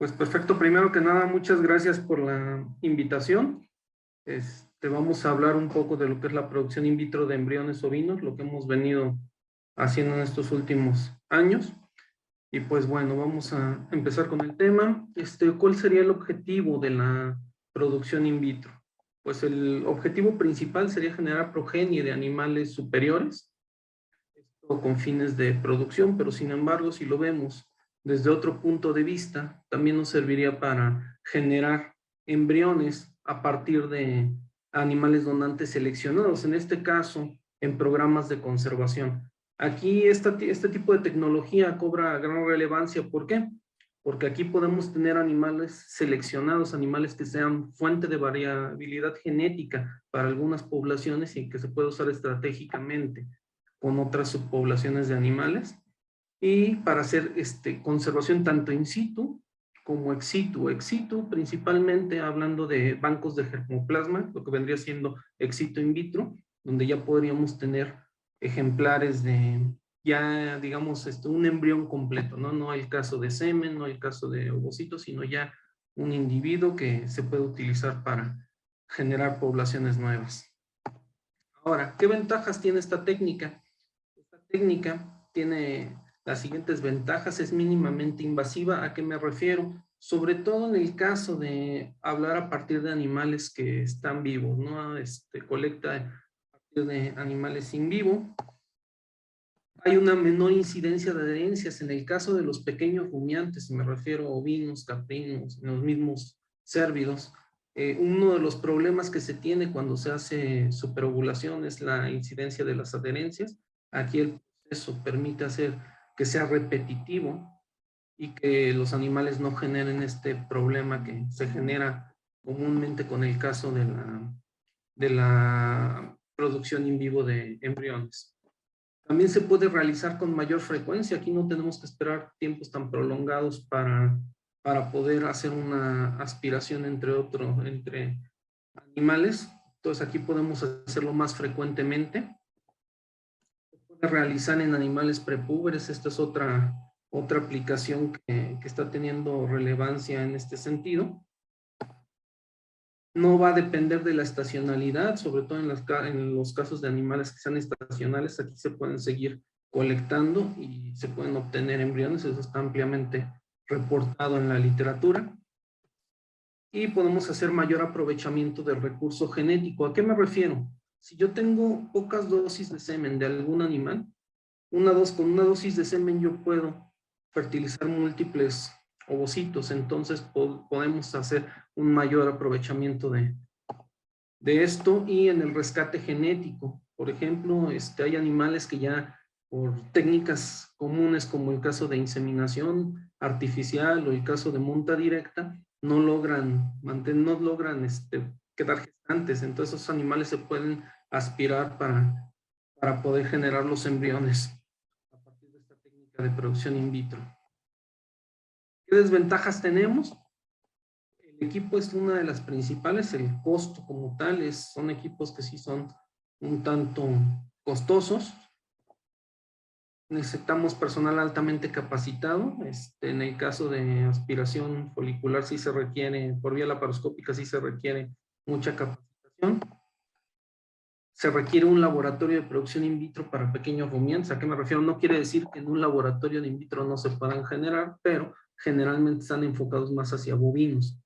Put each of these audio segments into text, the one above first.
Pues perfecto, primero que nada, muchas gracias por la invitación. Vamos a hablar un poco de lo que es la producción in vitro de embriones ovinos, lo que hemos venido haciendo en estos últimos años. Y pues bueno, vamos a empezar con el tema. ¿Cuál sería el objetivo de la producción in vitro? Pues el objetivo principal sería generar progenie de animales superiores, esto con fines de producción, pero sin embargo, si lo vemos desde otro punto de vista, también nos serviría para generar embriones a partir de animales donantes seleccionados, en este caso, en programas de conservación. Aquí este tipo de tecnología cobra gran relevancia. ¿Por qué? Porque aquí podemos tener animales seleccionados, animales que sean fuente de variabilidad genética para algunas poblaciones y que se puede usar estratégicamente con otras subpoblaciones de animales, y para hacer conservación tanto in situ como ex situ. Ex situ principalmente hablando de bancos de germoplasma, lo que vendría siendo ex situ in vitro, donde ya podríamos tener ejemplares de ya, digamos, un embrión completo, ¿no? No el caso de semen, no el caso de ovocito, sino ya un individuo que se puede utilizar para generar poblaciones nuevas. Ahora, ¿qué ventajas tiene esta técnica? Esta técnica tiene las siguientes ventajas: es mínimamente invasiva. ¿A qué me refiero? Sobre todo en el caso de hablar a partir de animales que están vivos, ¿no? Colecta a partir de animales in vivo. Hay una menor incidencia de adherencias en el caso de los pequeños rumiantes, me refiero a ovinos, caprinos, los mismos cérvidos. Uno de los problemas que se tiene cuando se hace superovulación es la incidencia de las adherencias. Aquí el proceso permite hacer que sea repetitivo y que los animales no generen este problema que se genera comúnmente con el caso de la producción in vivo de embriones. También se puede realizar con mayor frecuencia. Aquí no tenemos que esperar tiempos tan prolongados para poder hacer una aspiración entre animales. Entonces aquí podemos hacerlo más frecuentemente. Se puede realizar en animales prepúberes. Esta es otra aplicación que está teniendo relevancia en este sentido. No va a depender de la estacionalidad, sobre todo en los casos de animales que sean estacionales. Aquí se pueden seguir colectando y se pueden obtener embriones. Eso está ampliamente reportado en la literatura. Y podemos hacer mayor aprovechamiento del recurso genético. ¿A qué me refiero? Si yo tengo pocas dosis de semen de algún animal, con una dosis de semen yo puedo fertilizar múltiples ovocitos. Entonces podemos hacer un mayor aprovechamiento de esto. Y en el rescate genético, por ejemplo, hay animales que ya por técnicas comunes como el caso de inseminación artificial o el caso de monta directa no logran quedar gestantes. Entonces esos animales se pueden aspirar para poder generar los embriones a partir de esta técnica de producción in vitro. ¿Qué desventajas tenemos? El equipo es una de las principales. El costo como tal son equipos que sí son un tanto costosos. Necesitamos personal altamente capacitado. En el caso de aspiración folicular sí se requiere, por vía laparoscópica sí se requiere mucha capacitación. Se requiere un laboratorio de producción in vitro para pequeños rumiantes. ¿A qué me refiero? No quiere decir que en un laboratorio de in vitro no se puedan generar, pero generalmente están enfocados más hacia bovinos.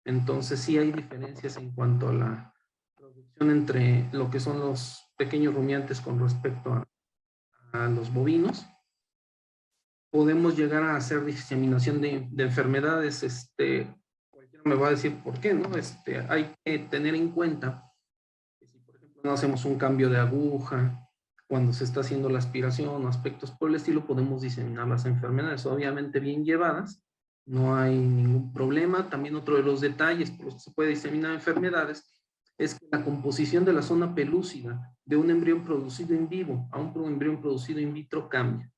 Entonces sí hay diferencias en cuanto a la producción entre lo que son los pequeños rumiantes con respecto a los bovinos. Podemos llegar a hacer diseminación de enfermedades. Cualquiera me va a decir por qué, ¿no? Hay que tener en cuenta que si, por ejemplo, no hacemos un cambio de aguja cuando se está haciendo la aspiración o aspectos por el estilo, podemos diseminar las enfermedades. Obviamente bien llevadas, no hay ningún problema. También otro de los detalles por los que se puede diseminar enfermedades es que la composición de la zona pelúcida de un embrión producido en vivo a un embrión producido in vitro cambia.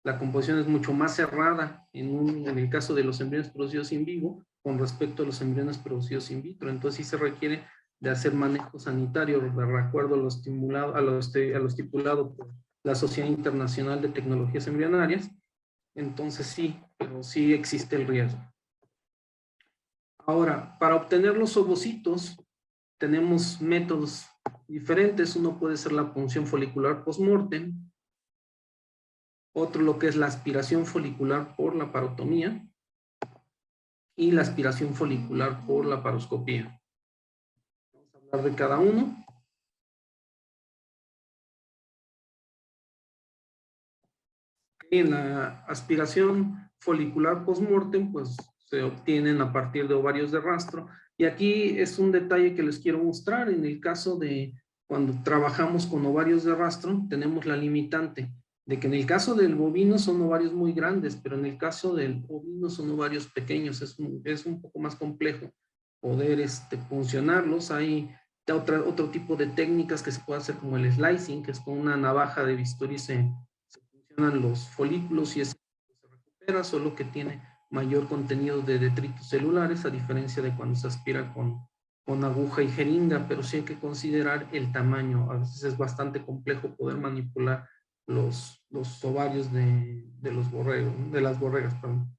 La composición es mucho más cerrada en el caso de los embriones producidos in vivo con respecto a los embriones producidos in vitro. Entonces sí se requiere de hacer manejo sanitario de acuerdo a lo estipulado por la Sociedad Internacional de Tecnologías Embrionarias. Entonces sí, pero sí existe el riesgo. Ahora, para obtener los ovocitos, tenemos métodos diferentes. Uno puede ser la punción folicular post-mortem, otro lo que es la aspiración folicular por la parotomía y la aspiración folicular por la paroscopía. Vamos a hablar de cada uno. En la aspiración folicular post-mortem, pues se obtienen a partir de ovarios de rastro. Y aquí es un detalle que les quiero mostrar. En el caso de cuando trabajamos con ovarios de rastro, tenemos la limitante de que en el caso del bovino son ovarios muy grandes, pero en el caso del ovino son ovarios pequeños. Es un poco más complejo poder funcionarlos. Hay otro tipo de técnicas que se puede hacer como el slicing, que es con una navaja de bisturí se funcionan los folículos y se recupera, solo que tiene mayor contenido de detritos celulares, a diferencia de cuando se aspira con aguja y jeringa, pero sí hay que considerar el tamaño. A veces es bastante complejo poder manipular los ovarios de los borregos, de las borregas, perdón.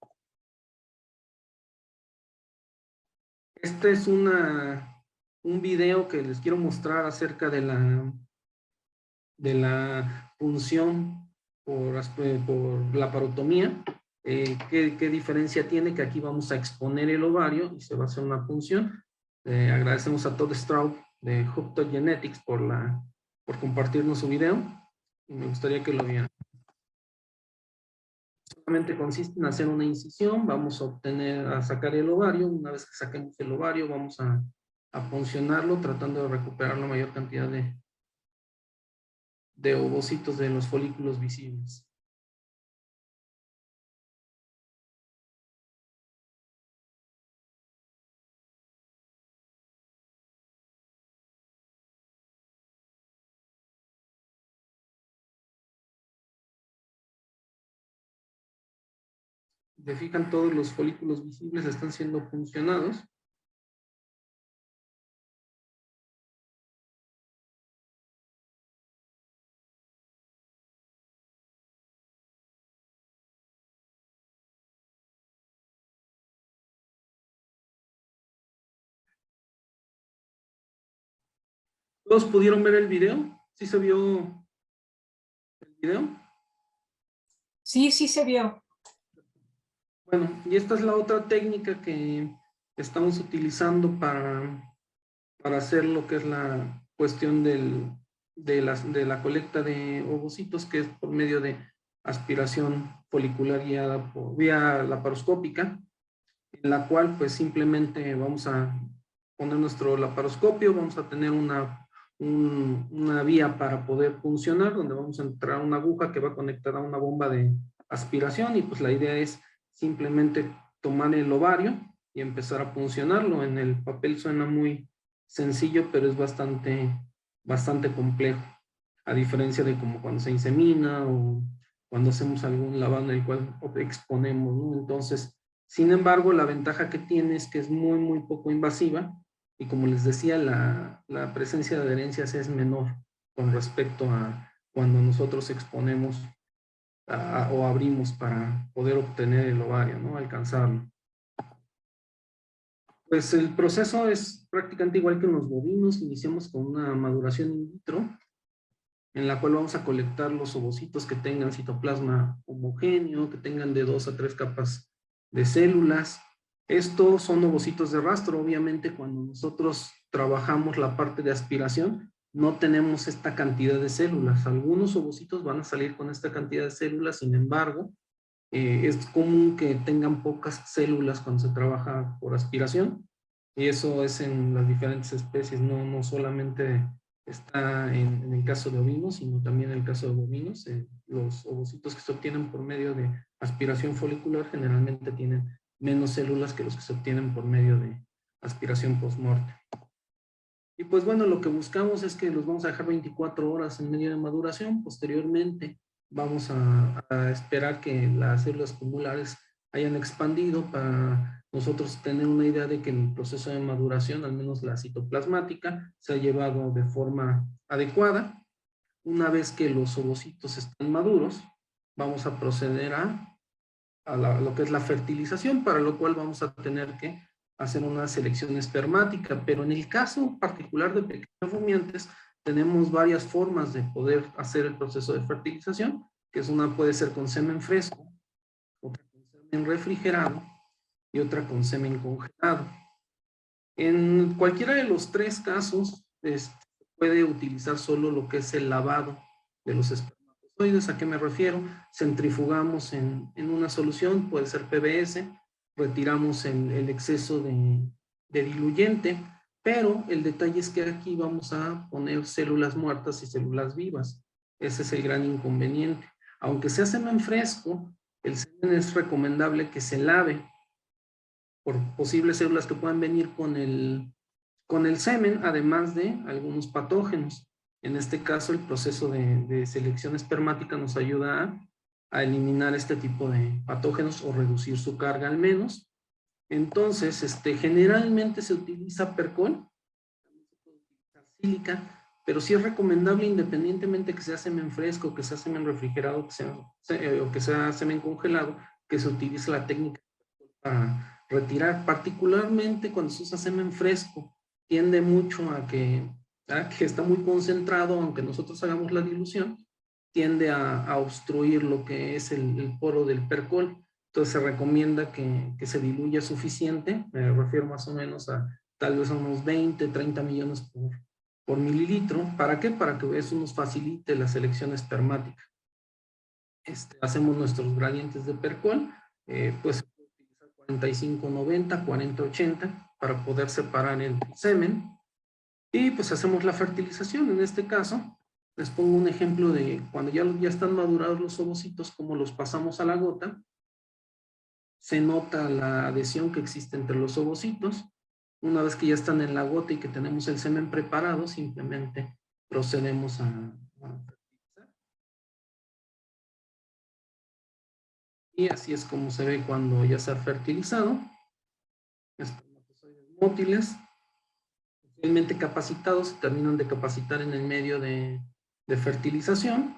Este es un video que les quiero mostrar acerca de la punción por la parotomía. ¿Qué diferencia tiene? Que aquí vamos a exponer el ovario y se va a hacer una punción. Agradecemos a Todd Straub de Hupto Genetics por compartirnos su video. Y me gustaría que lo vieran. Solamente consiste en hacer una incisión. Vamos a sacar el ovario. Una vez que saquemos el ovario, vamos a puncionarlo, tratando de recuperar la mayor cantidad de ovocitos de los folículos visibles. Se fijan, todos los folículos visibles están siendo puncionados. ¿Todos pudieron ver el video? ¿Sí se vio el video? Sí, sí se vio. Bueno, y esta es la otra técnica que estamos utilizando para hacer lo que es la cuestión de la colecta de ovocitos, que es por medio de aspiración folicular guiada por vía laparoscópica, en la cual pues simplemente vamos a poner nuestro laparoscopio, vamos a tener una vía para poder funcionar, donde vamos a entrar una aguja que va conectada a una bomba de aspiración, y pues la idea es simplemente tomar el ovario y empezar a funcionarlo. En el papel suena muy sencillo, pero es bastante complejo, a diferencia de como cuando se insemina o cuando hacemos algún lavado en el cual exponemos, ¿no? Entonces, sin embargo, la ventaja que tiene es que es muy poco invasiva, y como les decía, la presencia de adherencias es menor con respecto a cuando nosotros exponemos o abrimos para poder obtener el ovario, ¿no? Alcanzarlo. Pues el proceso es prácticamente igual que en los bovinos. Iniciamos con una maduración in vitro, en la cual vamos a colectar los ovocitos que tengan citoplasma homogéneo, que tengan de 2 a 3 capas de células. Estos son ovocitos de rastro. Obviamente, cuando nosotros trabajamos la parte de aspiración, no tenemos esta cantidad de células. Algunos ovocitos van a salir con esta cantidad de células, sin embargo, es común que tengan pocas células cuando se trabaja por aspiración, y eso es en las diferentes especies, no solamente está en el caso de ovinos, sino también en el caso de bovinos. Los ovocitos que se obtienen por medio de aspiración folicular generalmente tienen menos células que los que se obtienen por medio de aspiración post-mortem. Y pues bueno, lo que buscamos es que los vamos a dejar 24 horas en medio de maduración. Posteriormente vamos a esperar que las células tumulares hayan expandido para nosotros tener una idea de que el proceso de maduración, al menos la citoplasmática, se ha llevado de forma adecuada. Una vez que los ovocitos están maduros, vamos a proceder a lo que es la fertilización, para lo cual vamos a tener que hacer una selección espermática, pero en el caso particular de pequeños rumiantes, tenemos varias formas de poder hacer el proceso de fertilización, que es una puede ser con semen fresco, otra con semen refrigerado y otra con semen congelado. En cualquiera de los tres casos, puede utilizar solo lo que es el lavado de los espermatozoides. ¿A qué me refiero? Centrifugamos en una solución, puede ser PBS, retiramos el exceso de diluyente, pero el detalle es que aquí vamos a poner células muertas y células vivas. Ese es el gran inconveniente. Aunque sea semen fresco, el semen es recomendable que se lave por posibles células que puedan venir con el semen, además de algunos patógenos. En este caso, el proceso de selección espermática nos ayuda a eliminar este tipo de patógenos o reducir su carga al menos. Entonces, generalmente se utiliza percol, también se puede utilizar sílica, pero sí es recomendable, independientemente que sea semen fresco, que sea semen refrigerado, o que sea semen congelado, que se utilice la técnica para retirar. Particularmente cuando se usa semen fresco, tiende mucho a que está muy concentrado, aunque nosotros hagamos la dilución, tiende a obstruir lo que es el poro del percol. Entonces se recomienda que se diluya suficiente, me refiero más o menos a tal vez a unos 20, 30 millones por mililitro. ¿Para qué? Para que eso nos facilite la selección espermática. Hacemos nuestros gradientes de percol, pues 45-90, 40-80 para poder separar el semen, y pues hacemos la fertilización. En este caso les pongo un ejemplo de cuando ya están madurados los ovocitos, como los pasamos a la gota. Se nota la adhesión que existe entre los ovocitos. Una vez que ya están en la gota y que tenemos el semen preparado, simplemente procedemos a fertilizar. Y así es como se ve cuando ya se ha fertilizado. Espermatozoides mótiles, realmente capacitados, se terminan de capacitar en el medio de fertilización.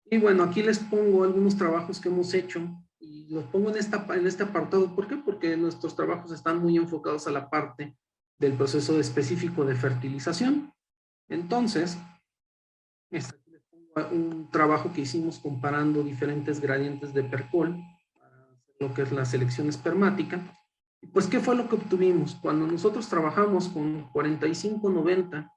Y bueno, aquí les pongo algunos trabajos que hemos hecho y los pongo en este apartado. ¿Por qué? Porque nuestros trabajos están muy enfocados a la parte del proceso específico de fertilización. Entonces, les pongo un trabajo que hicimos comparando diferentes gradientes de percol para hacer lo que es la selección espermática. Pues, ¿qué fue lo que obtuvimos? Cuando nosotros trabajamos con 45-90,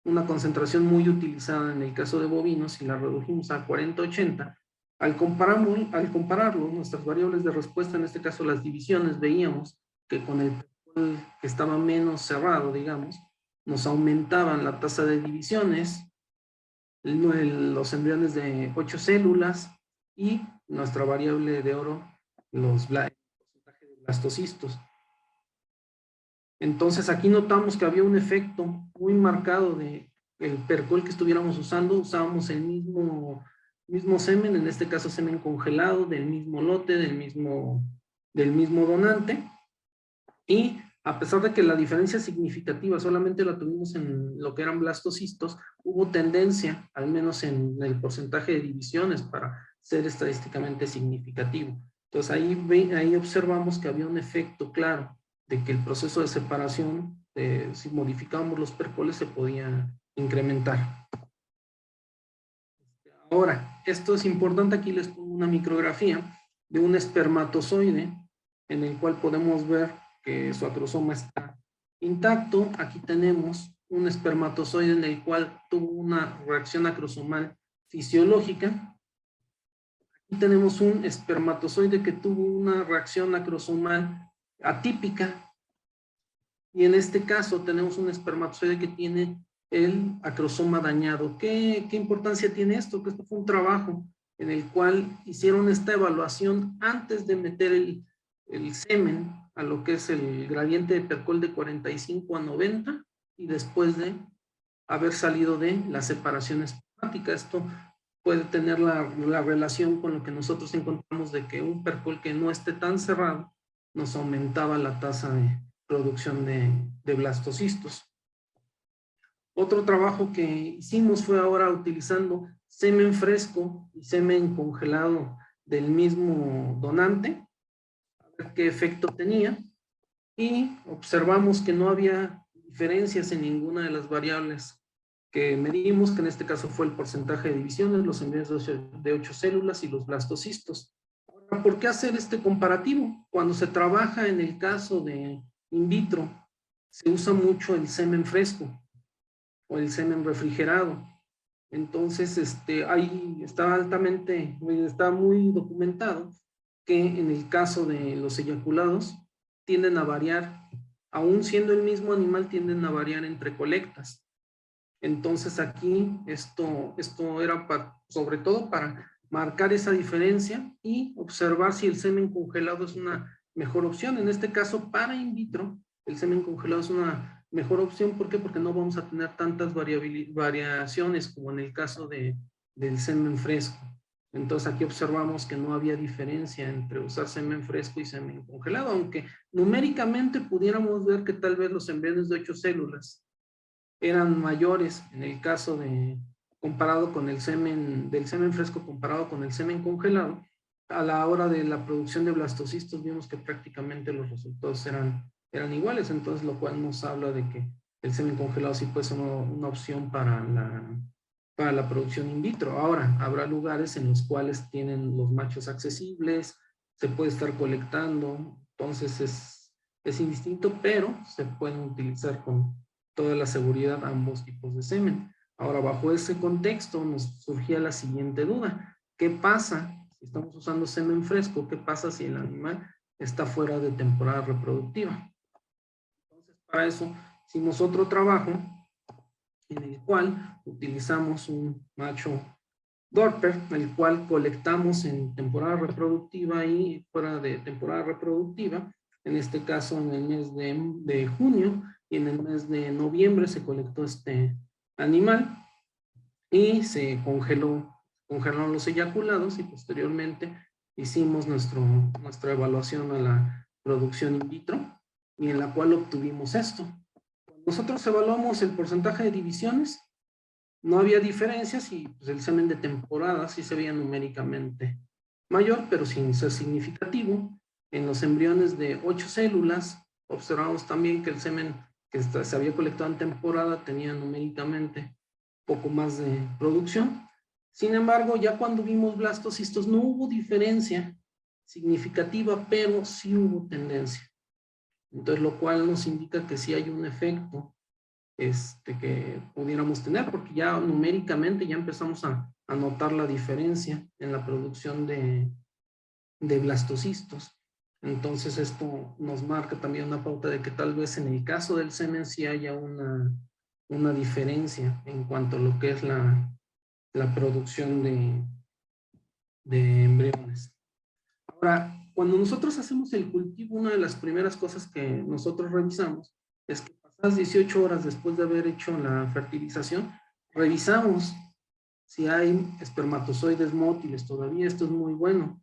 una concentración muy utilizada en el caso de bovinos, y la redujimos a 40-80, al compararlo, nuestras variables de respuesta, en este caso las divisiones, veíamos que con el percol que estaba menos cerrado, digamos, nos aumentaban la tasa de divisiones, los embriones de 8 células, y nuestra variable de oro, el porcentaje de blastocistos. Entonces aquí notamos que había un efecto muy marcado de el percol que estuviéramos usando. Usábamos el mismo semen, en este caso semen congelado, del mismo lote, del mismo donante, y a pesar de que la diferencia significativa solamente la tuvimos en lo que eran blastocistos, hubo tendencia, al menos en el porcentaje de divisiones, para ser estadísticamente significativo. Entonces ahí observamos que había un efecto claro de que el proceso de separación, si modificábamos los percoles, se podía incrementar. Ahora, esto es importante, aquí les pongo una micrografía de un espermatozoide en el cual podemos ver que su acrosoma está intacto. Aquí tenemos un espermatozoide en el cual tuvo una reacción acrosomal fisiológica. Aquí tenemos un espermatozoide que tuvo una reacción acrosomal atípica, y en este caso tenemos un espermatozoide que tiene el acrosoma dañado. ¿Qué importancia tiene esto? Que esto fue un trabajo en el cual hicieron esta evaluación antes de meter el semen a lo que es el gradiente de percol de 45-90, y después de haber salido de la separación espermática. Esto puede tener la relación con lo que nosotros encontramos de que un percol que no esté tan cerrado nos aumentaba la tasa de producción de blastocistos. Otro trabajo que hicimos fue ahora utilizando semen fresco y semen congelado del mismo donante. ver qué efecto tenía y observamos que no había diferencias en ninguna de las variables que medimos, que en este caso fue el porcentaje de divisiones, los embriones de 8 células y los blastocistos. Ahora, ¿por qué hacer este comparativo? Cuando se trabaja en el caso de in vitro, se usa mucho el semen fresco o el semen refrigerado. Entonces, ahí está muy documentado que en el caso de los eyaculados tienden a variar, aún siendo el mismo animal, tienden a variar entre colectas. Entonces aquí esto era sobre todo para marcar esa diferencia y observar si el semen congelado es una mejor opción. En este caso, para in vitro, el semen congelado es una mejor opción. ¿Por qué? Porque no vamos a tener tantas variaciones como en el caso del semen fresco. Entonces aquí observamos que no había diferencia entre usar semen fresco y semen congelado, aunque numéricamente pudiéramos ver que tal vez los embriones de 8 células eran mayores en el caso comparado con del semen fresco comparado con el semen congelado. A la hora de la producción de blastocistos vimos que prácticamente los resultados eran iguales, entonces lo cual nos habla de que el semen congelado sí puede ser una opción para la producción in vitro. Ahora, habrá lugares en los cuales tienen los machos accesibles, se puede estar colectando, entonces es indistinto, pero se pueden utilizar con toda la seguridad ambos tipos de semen. Ahora, bajo ese contexto nos surgía la siguiente duda. ¿Qué pasa si estamos usando semen fresco? ¿Qué pasa si el animal está fuera de temporada reproductiva? Entonces, para eso hicimos otro trabajo en el cual utilizamos un macho Dorper, el cual colectamos en temporada reproductiva y fuera de temporada reproductiva. En este caso, en el mes de junio y en el mes de noviembre se colectó este animal y se congelaron los eyaculados y posteriormente hicimos nuestra evaluación a la producción in vitro y en la cual obtuvimos esto. Nosotros evaluamos el porcentaje de divisiones, no había diferencias y pues, el semen de temporada sí se veía numéricamente mayor, pero sin ser significativo. En los embriones de 8 células observamos también que el semen que se había colectado en temporada tenía numéricamente poco más de producción. Sin embargo, ya cuando vimos blastocistos no hubo diferencia significativa, pero sí hubo tendencia. Entonces, lo cual nos indica que sí hay un efecto que pudiéramos tener, porque ya numéricamente ya empezamos a notar la diferencia en la producción de blastocistos. Entonces esto nos marca también una pauta de que tal vez en el caso del semen sí haya una diferencia en cuanto a lo que es la producción de embriones. Ahora, cuando nosotros hacemos el cultivo, una de las primeras cosas que nosotros revisamos es que pasadas 18 horas después de haber hecho la fertilización, revisamos si hay espermatozoides mótiles todavía. Esto es muy bueno,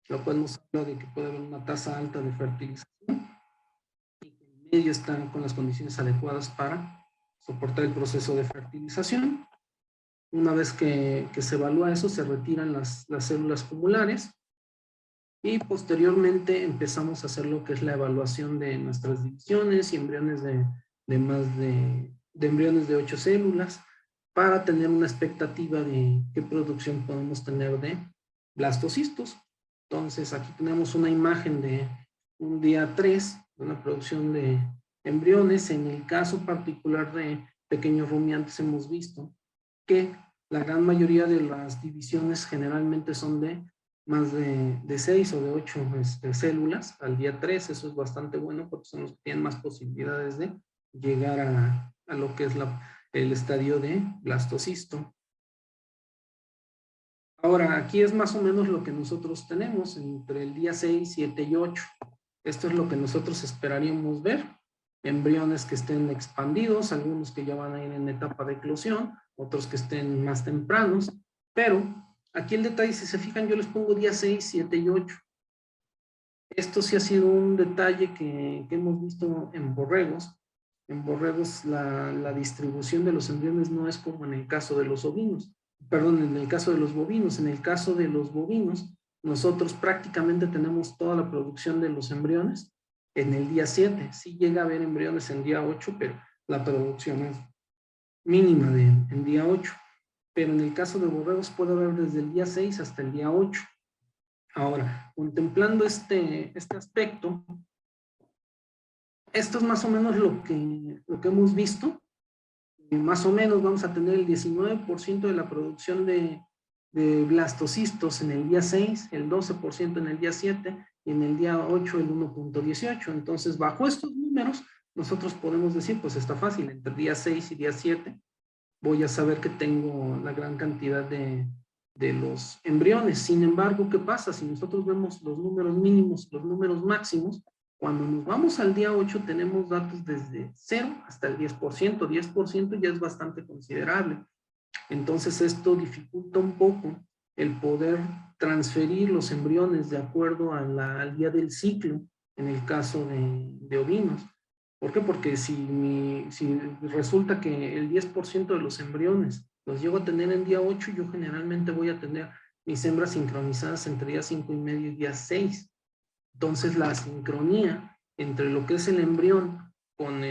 lo cual nos habla de que puede haber una tasa alta de fertilización y que el medio está con las condiciones adecuadas para soportar el proceso de fertilización. Una vez que se evalúa eso, se retiran las células cumulares y posteriormente empezamos a hacer lo que es la evaluación de nuestras divisiones y embriones de embriones de 8 células para tener una expectativa de qué producción podemos tener de blastocistos. Entonces aquí tenemos una imagen de un día 3, de una producción de embriones. En el caso particular de pequeños rumiantes hemos visto que la gran mayoría de las divisiones generalmente son de más de 6 o de 8 células al día 3. Eso es bastante bueno porque son los que tienen más posibilidades de llegar a lo que es el estadio de blastocisto. Ahora, aquí es más o menos lo que nosotros tenemos entre el día 6, 7 y 8. Esto es lo que nosotros esperaríamos ver. Embriones que estén expandidos, algunos que ya van a ir en etapa de eclosión, otros que estén más tempranos, pero aquí el detalle, si se fijan, yo les pongo día 6, 7 y 8. Esto sí ha sido un detalle que hemos visto en borregos. En borregos la distribución de los embriones no es como en el caso de los ovinos. Perdón, en el caso de los bovinos. En el caso de los bovinos nosotros prácticamente tenemos toda la producción de los embriones en el día 7. Sí llega a haber embriones en día 8, pero la producción es mínima en día 8. Pero en el caso de borregos puede haber desde el día 6 hasta el día 8. Ahora, contemplando este aspecto, esto es más o menos lo que hemos visto. Más o menos vamos a tener el 19% de la producción de blastocistos en el día 6, el 12% en el día 7 y en el día 8 el 1.18. Entonces, bajo estos números, nosotros podemos decir, pues está fácil, entre día 6 y día 7 voy a saber que tengo la gran cantidad de los embriones. Sin embargo, ¿qué pasa? Si nosotros vemos los números mínimos, los números máximos, cuando nos vamos al día 8 tenemos datos desde 0 hasta el 10%. 10% ya es bastante considerable. Entonces esto dificulta un poco el poder transferir los embriones de acuerdo al día del ciclo en el caso de ovinos. ¿Por qué? Porque si resulta que el 10% de los embriones los llego a tener en día 8, yo generalmente voy a tener mis hembras sincronizadas entre día 5 y medio y día 6. Entonces la sincronía entre lo que es el embrión con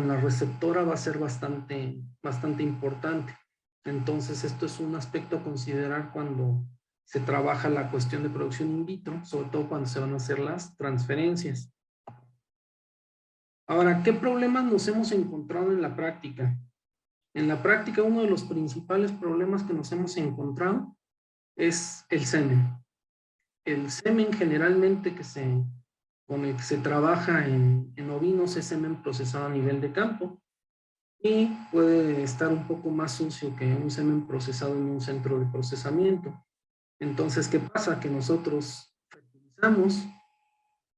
la receptora va a ser bastante importante. Entonces esto es un aspecto a considerar cuando se trabaja la cuestión de producción in vitro, sobre todo cuando se van a hacer las transferencias. Ahora, ¿qué problemas nos hemos encontrado en la práctica? En la práctica, uno de los principales problemas que nos hemos encontrado es el semen. El semen generalmente con el que se trabaja en ovinos es semen procesado a nivel de campo y puede estar un poco más sucio que un semen procesado en un centro de procesamiento. Entonces, ¿qué pasa? Que nosotros fertilizamos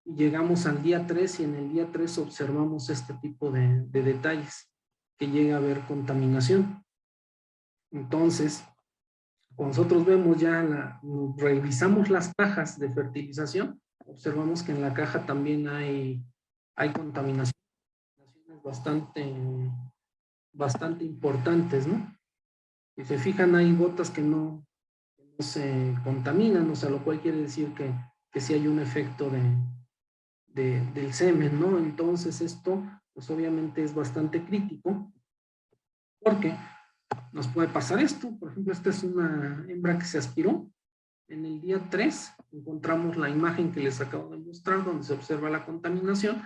y llegamos al día 3 y en el día 3 observamos este tipo de detalles, que llega a haber contaminación. Entonces, cuando nosotros vemos revisamos las cajas de fertilización, observamos que en la caja también hay contaminaciones bastante importantes, ¿no? Si se fijan, hay gotas que no se contaminan, o sea, lo cual quiere decir que sí hay un efecto del semen, ¿no? Entonces esto, pues obviamente es bastante crítico, porque nos puede pasar esto. Por ejemplo, esta es una hembra que se aspiró. En el día 3 encontramos la imagen que les acabo de mostrar, donde se observa la contaminación,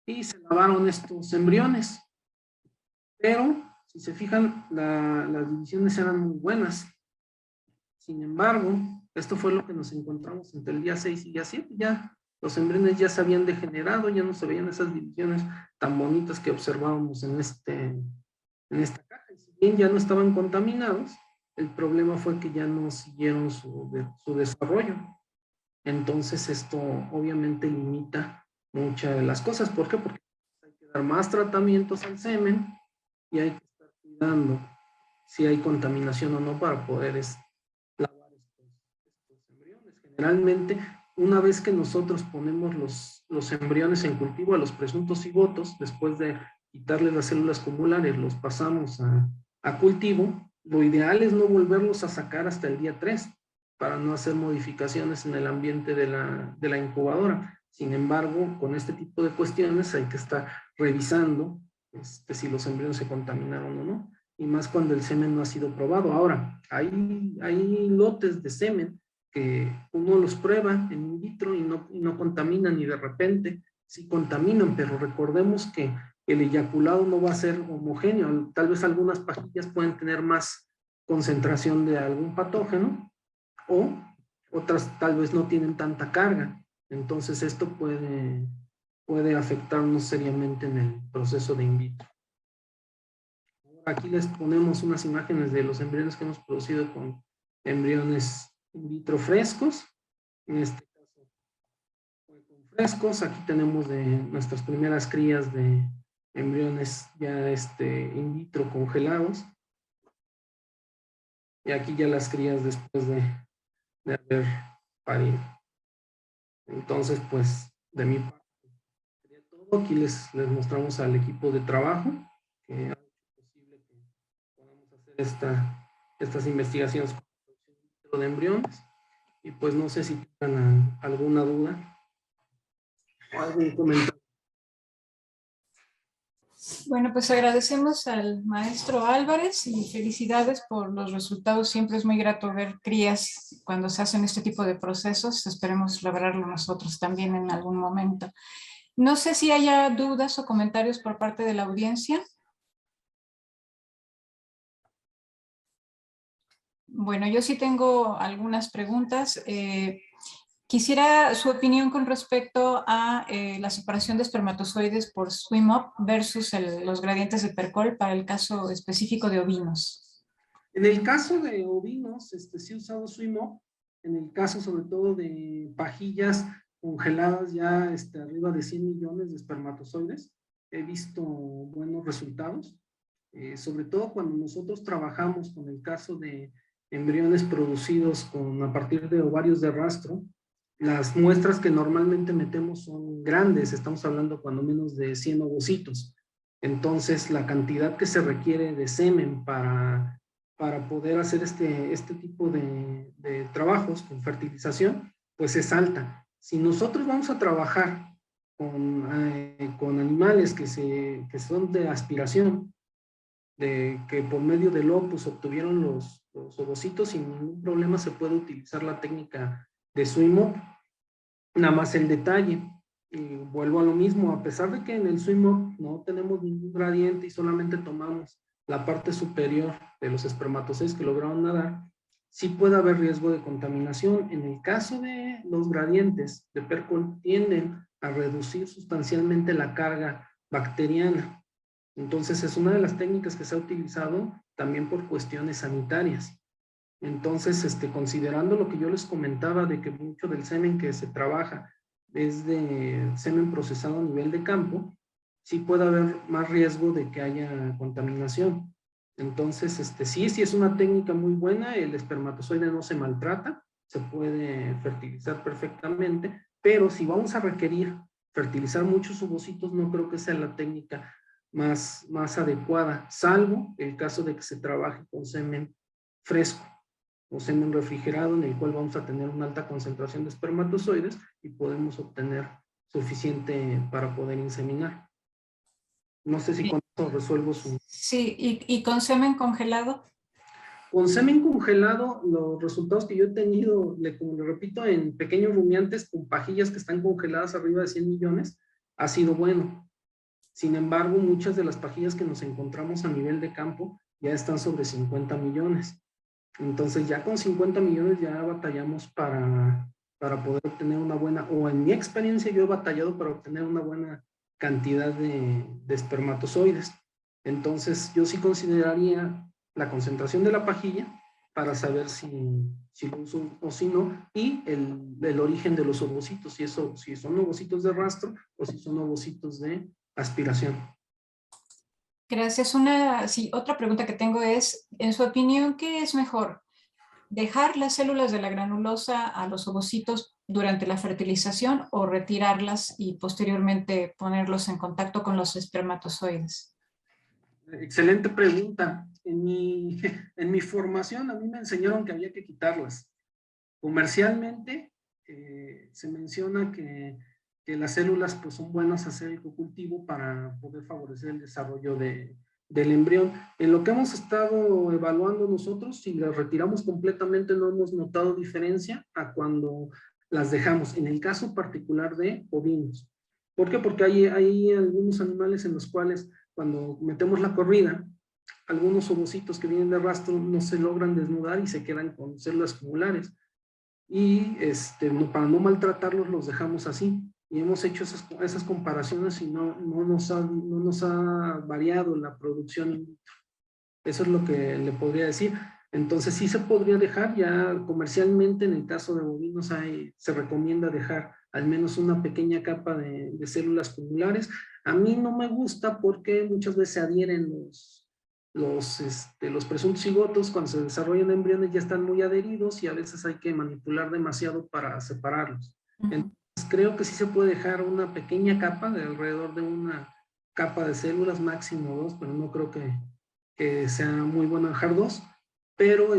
y se lavaron estos embriones. Pero, si se fijan, las divisiones eran muy buenas. Sin embargo, esto fue lo que nos encontramos entre el día 6 y día 7. Ya los embriones ya se habían degenerado, ya no se veían esas divisiones tan bonitas que observábamos en esta caja. Y si bien ya no estaban contaminados, el problema fue que ya no siguieron su desarrollo. Entonces esto obviamente limita muchas de las cosas. ¿Por qué? Porque hay que dar más tratamientos al semen y hay que estar cuidando si hay contaminación o no para poder lavar estos embriones. Generalmente, una vez que nosotros ponemos los embriones en cultivo a los presuntos cigotos, después de quitarle las células cumulares, los pasamos a cultivo, lo ideal es no volverlos a sacar hasta el día 3 para no hacer modificaciones en el ambiente de la incubadora. Sin embargo, con este tipo de cuestiones hay que estar revisando si los embriones se contaminaron o no, y más cuando el semen no ha sido probado. Ahora, hay lotes de semen que uno los prueba en in vitro y no contaminan, y de repente sí contaminan, pero recordemos que el eyaculado no va a ser homogéneo. Tal vez algunas pajillas pueden tener más concentración de algún patógeno, o otras tal vez no tienen tanta carga. Entonces esto puede afectarnos seriamente en el proceso de in vitro. Aquí les ponemos unas imágenes de los embriones que hemos producido con embriones in vitro frescos. En este caso fue con frescos. Aquí tenemos de nuestras primeras crías de embriones ya in vitro congelados. Y aquí ya las crías después de haber parido. Entonces, pues, de mi parte sería todo. Aquí les mostramos al equipo de trabajo que ha hecho posible que podamos hacer estas investigaciones de embriones. Y pues no sé si tengan alguna duda o algún comentario. Bueno, pues agradecemos al maestro Álvarez y felicidades por los resultados. Siempre es muy grato ver crías cuando se hacen este tipo de procesos. Esperemos lograrlo nosotros también en algún momento. No sé si haya dudas o comentarios por parte de la audiencia. Bueno, yo sí tengo algunas preguntas. Quisiera su opinión con respecto a la separación de espermatozoides por swim-up versus los gradientes de Percol para el caso específico de ovinos. En el caso de ovinos, sí he usado swim-up. En el caso sobre todo de pajillas congeladas ya arriba de 100 millones de espermatozoides, he visto buenos resultados. Sobre todo cuando nosotros trabajamos con el caso de embriones producidos a partir de ovarios de rastro, las muestras que normalmente metemos son grandes, estamos hablando cuando menos de 100 ovocitos. Entonces, la cantidad que se requiere de semen para poder hacer este tipo de trabajos con fertilización, pues es alta. Si nosotros vamos a trabajar con animales que son de aspiración, que por medio del opus obtuvieron los ovocitos, sin ningún problema se puede utilizar la técnica de swim-up. Nada más el detalle, y vuelvo a lo mismo, a pesar de que en el swim-up no tenemos ningún gradiente y solamente tomamos la parte superior de los espermatozoides que lograron nadar, sí puede haber riesgo de contaminación. En el caso de los gradientes de Percol, tienden a reducir sustancialmente la carga bacteriana. Entonces es una de las técnicas que se ha utilizado también por cuestiones sanitarias. Entonces, considerando lo que yo les comentaba de que mucho del semen que se trabaja es de semen procesado a nivel de campo, sí puede haber más riesgo de que haya contaminación. Entonces, sí es una técnica muy buena, el espermatozoide no se maltrata, se puede fertilizar perfectamente, pero si vamos a requerir fertilizar muchos ovocitos, no creo que sea la técnica más adecuada, salvo el caso de que se trabaje con semen fresco o semen refrigerado, en el cual vamos a tener una alta concentración de espermatozoides y podemos obtener suficiente para poder inseminar. No sé si con eso resuelvo su... Sí, ¿y con semen congelado? Con semen congelado, los resultados que yo he tenido, como le repito, en pequeños rumiantes con pajillas que están congeladas arriba de 100 millones, ha sido bueno. Sin embargo, muchas de las pajillas que nos encontramos a nivel de campo ya están sobre 50 millones. Entonces ya con 50 millones ya batallamos para poder obtener una buena, o en mi experiencia yo he batallado para obtener una buena cantidad de espermatozoides. Entonces yo sí consideraría la concentración de la pajilla para saber si lo uso o si no, y el origen de los ovocitos, si son ovocitos de rastro o si son ovocitos de aspiración. Gracias. Otra pregunta que tengo es, en su opinión, ¿qué es mejor? ¿Dejar las células de la granulosa a los ovocitos durante la fertilización o retirarlas y posteriormente ponerlos en contacto con los espermatozoides? Excelente pregunta. En mi formación a mí me enseñaron que había que quitarlas. Comercialmente se menciona que las células pues, son buenas a hacer el cocultivo para poder favorecer el desarrollo del embrión. En lo que hemos estado evaluando nosotros, si las retiramos completamente no hemos notado diferencia a cuando las dejamos, en el caso particular de ovinos. ¿Por qué? Porque hay algunos animales en los cuales cuando metemos la corrida, algunos ovocitos que vienen de rastro no se logran desnudar y se quedan con células cumulares. Y para no maltratarlos los dejamos así. Y hemos hecho esas comparaciones y no nos ha variado la producción. Eso es lo que le podría decir. Entonces sí se podría dejar, ya comercialmente en el caso de bovinos se recomienda dejar al menos una pequeña capa de células cumulares. A mí no me gusta porque muchas veces se adhieren los presuntos cigotos cuando se desarrollan embriones ya están muy adheridos y a veces hay que manipular demasiado para separarlos. Entonces creo que sí se puede dejar una pequeña capa de alrededor de una capa de células, máximo dos, pero no creo que sea muy bueno dejar dos. pero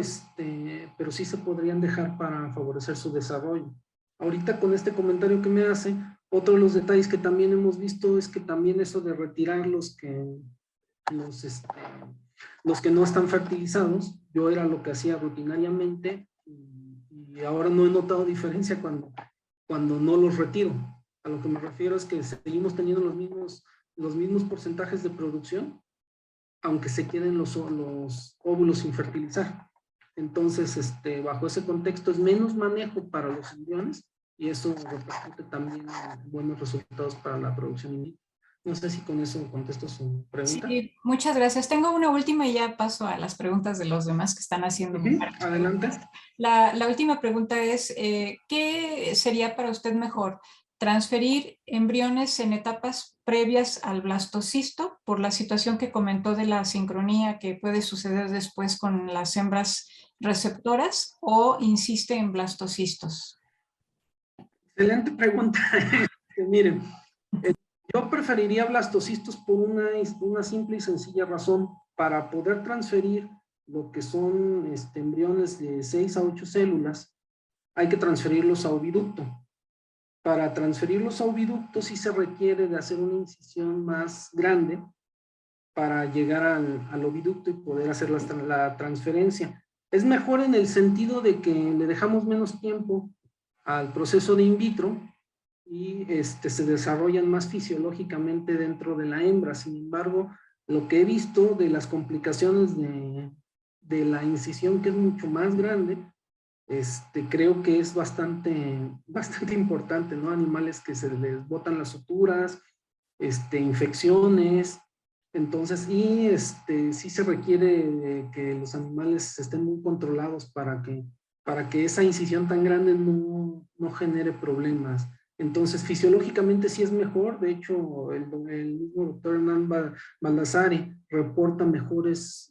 sí se podrían dejar para favorecer su desarrollo. Ahorita con este comentario que me hace, otro de los detalles que también hemos visto es que también eso de retirar los que no están fertilizados, yo era lo que hacía rutinariamente y ahora no he notado diferencia cuando no los retiro. A lo que me refiero es que seguimos teniendo los mismos porcentajes de producción, aunque se queden los óvulos sin fertilizar. Entonces, bajo ese contexto es menos manejo para los embriones y eso repercute también en buenos resultados para la producción in vitro. No sé si con eso contesto su pregunta. Sí, muchas gracias. Tengo una última y ya paso a las preguntas de los demás que están haciendo. Adelante. La última pregunta es, ¿qué sería para usted mejor? ¿Transferir embriones en etapas previas al blastocisto por la situación que comentó de la sincronía que puede suceder después con las hembras receptoras o insiste en blastocistos? Excelente pregunta. Miren, yo preferiría blastocistos por una simple y sencilla razón. Para poder transferir lo que son embriones de 6 a 8 células, hay que transferirlos a oviducto. Para transferirlos a oviducto sí se requiere de hacer una incisión más grande para llegar al oviducto y poder hacer la transferencia. Es mejor en el sentido de que le dejamos menos tiempo al proceso de in vitro y se desarrollan más fisiológicamente dentro de la hembra. Sin embargo, lo que he visto de las complicaciones de la incisión, que es mucho más grande, creo que es bastante importante, ¿no? Animales que se les botan las suturas, infecciones. Entonces, sí se requiere que los animales estén muy controlados para que esa incisión tan grande no genere problemas. Entonces, fisiológicamente sí es mejor. De hecho, el mismo doctor Hernán Baldassari reporta mejores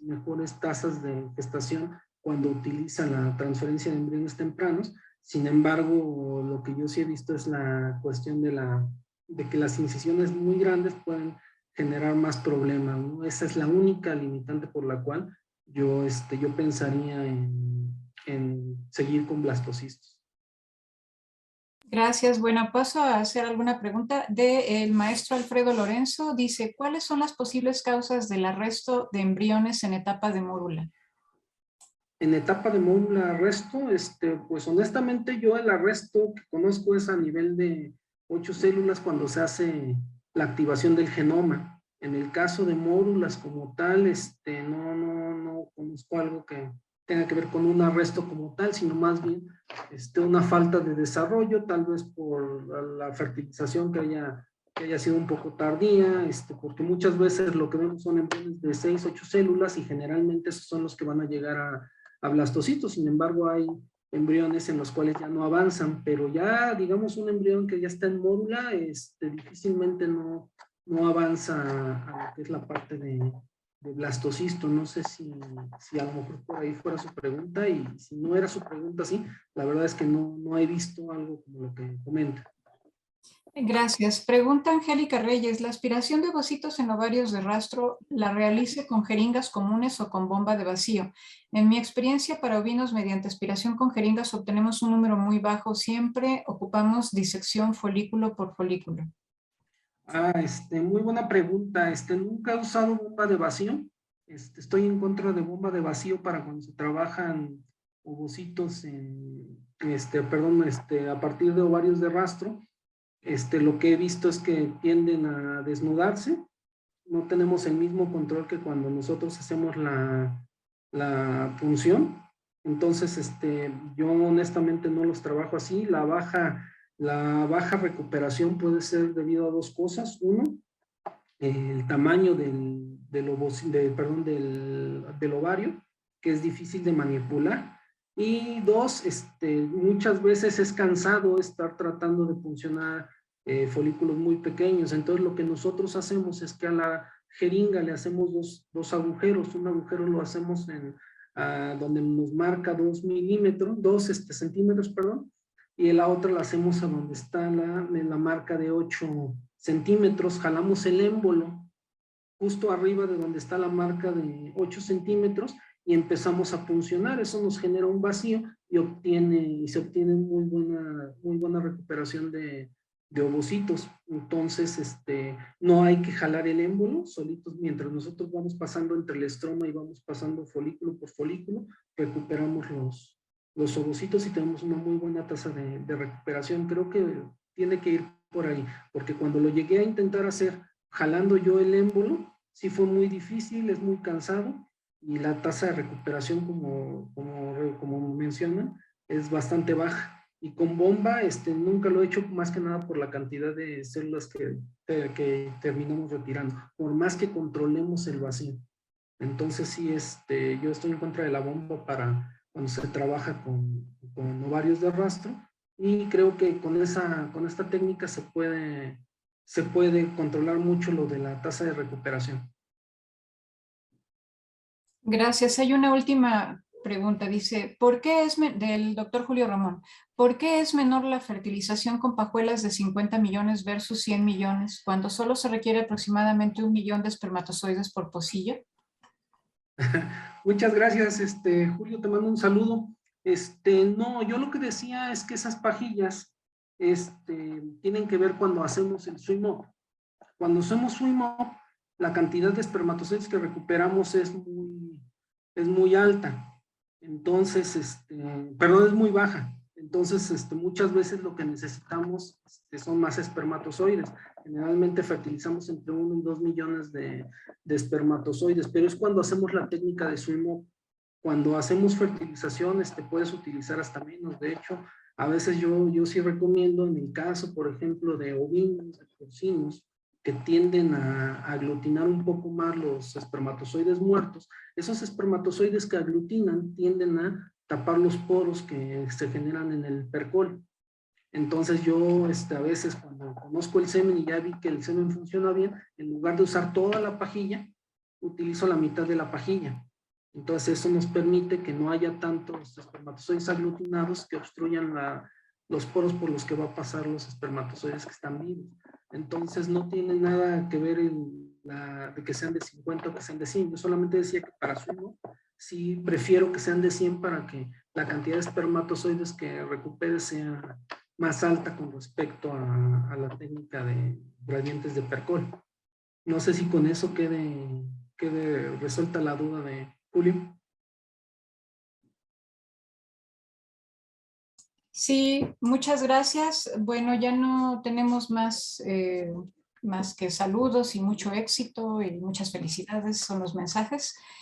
tasas de gestación cuando utiliza la transferencia de embriones tempranos. Sin embargo, lo que yo sí he visto es la cuestión de que las incisiones muy grandes pueden generar más problemas, ¿no? Esa es la única limitante por la cual yo pensaría en seguir con blastocistos. Gracias. Bueno, paso a hacer alguna pregunta del maestro Alfredo Lorenzo. Dice, ¿cuáles son las posibles causas del arresto de embriones en etapa de mórula? En etapa de mórula arresto, pues honestamente yo el arresto que conozco es a nivel de 8 células cuando se hace la activación del genoma. En el caso de mórulas como tal, no conozco algo que tenga que ver con un arresto como tal, sino más bien una falta de desarrollo, tal vez por la fertilización que haya sido un poco tardía, porque muchas veces lo que vemos son embriones de 6, 8 células y generalmente esos son los que van a llegar a blastocitos. Sin embargo, hay embriones en los cuales ya no avanzan, pero ya, digamos, un embrión que ya está en mórula, difícilmente no avanza a lo que es la parte de blastocisto. No sé si a lo mejor por ahí fuera su pregunta, y si no era su pregunta, sí, la verdad es que no he visto algo como lo que comenta. Gracias. Pregunta Angélica Reyes, ¿la aspiración de ovocitos en ovarios de rastro la realice con jeringas comunes o con bomba de vacío? En mi experiencia para ovinos mediante aspiración con jeringas obtenemos un número muy bajo. Siempre ocupamos disección folículo por folículo. Muy buena pregunta. Nunca he usado bomba de vacío. Estoy en contra de bomba de vacío para cuando se trabajan ovocitos a partir de ovarios de rastro. Lo que he visto es que tienden a desnudarse. No tenemos el mismo control que cuando nosotros hacemos la punción. Entonces, yo honestamente no los trabajo así. La baja recuperación puede ser debido a dos cosas. Uno, el tamaño del ovario, que es difícil de manipular. Y dos, muchas veces es cansado estar tratando de puncionar folículos muy pequeños. Entonces lo que nosotros hacemos es que a la jeringa le hacemos dos agujeros. Un agujero lo hacemos donde nos marca 2 centímetros, perdón, y la otra la hacemos a donde está la marca de 8 centímetros. Jalamos el émbolo justo arriba de donde está la marca de 8 centímetros y empezamos a funcionar. Eso nos genera un vacío y se obtiene muy buena recuperación de ovocitos. Entonces, no hay que jalar el émbolo solitos. Mientras nosotros vamos pasando entre el estroma y vamos pasando folículo por folículo, recuperamos los ovocitos y tenemos una muy buena tasa de recuperación. Creo que tiene que ir por ahí, porque cuando lo llegué a intentar hacer jalando yo el émbolo, sí fue muy difícil, es muy cansado, y la tasa de recuperación, como mencionan, es bastante baja. Y con bomba nunca lo he hecho, más que nada por la cantidad de células que terminamos retirando, por más que controlemos el vacío. Entonces sí, yo estoy en contra de la bomba para cuando se trabaja con ovarios de rastro, y creo que con esta técnica se puede controlar mucho lo de la tasa de recuperación. Gracias. Hay una última pregunta. Dice, del doctor Julio Ramón, ¿por qué es menor la fertilización con pajuelas de 50 millones versus 100 millones cuando solo se requiere aproximadamente 1 millón de espermatozoides por pocillo? Muchas gracias, Julio, te mando un saludo. No, yo lo que decía es que esas pajillas, tienen que ver cuando hacemos el swim-up. Cuando hacemos swim-up, la cantidad de espermatozoides que recuperamos es muy alta. Entonces, perdón, es muy baja. Entonces, muchas veces lo que necesitamos son más espermatozoides. Generalmente fertilizamos entre 1 y 2 millones de espermatozoides, pero es cuando hacemos la técnica de swim-up. Cuando hacemos fertilización, puedes utilizar hasta menos. De hecho, a veces yo sí recomiendo, en el caso, por ejemplo, de ovinos, de porcinos, que tienden a aglutinar un poco más los espermatozoides muertos. Esos espermatozoides que aglutinan tienden a tapar los poros que se generan en el percol. Entonces yo a veces cuando conozco el semen y ya vi que el semen funciona bien, en lugar de usar toda la pajilla, utilizo la mitad de la pajilla. Entonces eso nos permite que no haya tantos espermatozoides aglutinados que obstruyan los poros por los que va a pasar los espermatozoides que están vivos. Entonces no tiene nada que ver de que sean de 50 o que sean de 100. Yo solamente decía que para sumo sí prefiero que sean de 100 para que la cantidad de espermatozoides que recupere sea más alta con respecto a la técnica de gradientes de percol. No sé si con eso quede resuelta la duda de Julio. Sí, muchas gracias. Bueno, ya no tenemos más que saludos y mucho éxito y muchas felicidades, son los mensajes.